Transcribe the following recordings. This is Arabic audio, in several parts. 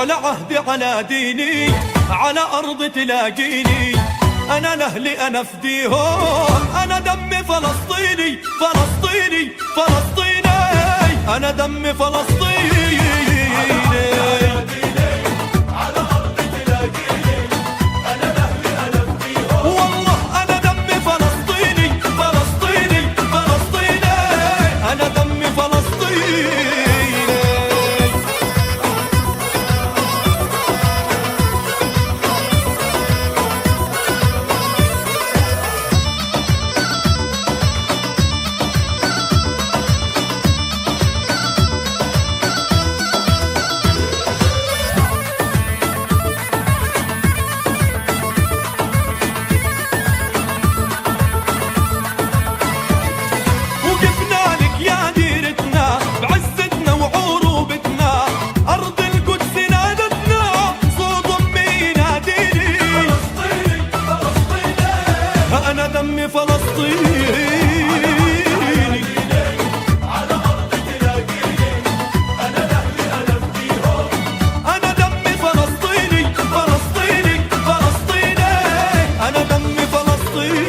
على عهدي على ديني، على أرض تلاقيني، أنا لأهلي أنا فديهم، أنا دمي فلسطيني فلسطيني فلسطيني، أنا دمي فلسطيني. أنا دمي فلسطيني على أرض تلاقيني، أنا لأهلي أنا فديهم، أنا دمي فلسطيني فلسطيني فلسطيني، أنا دمي فلسطيني.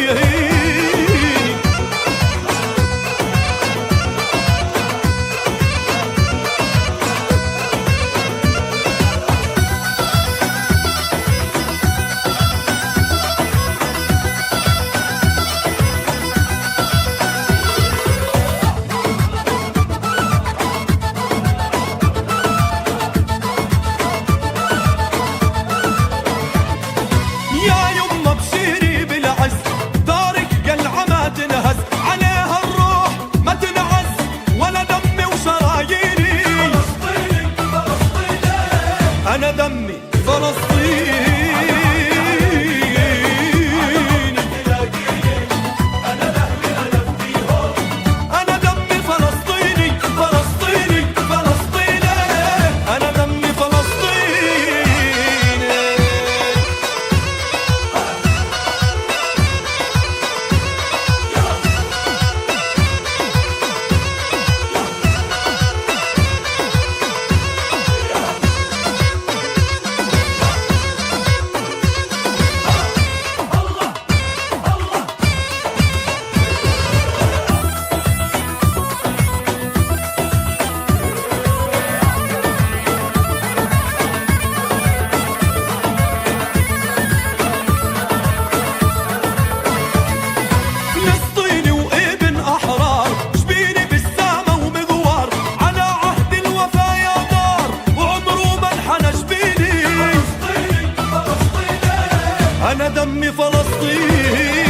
أنا دمي فلسطيني أنا لأهلي أنا فديهم، أنا دمي فلسطيني فلسطيني فلسطيني، أنا دمي فلسطيني. أنا دمي فلسطيني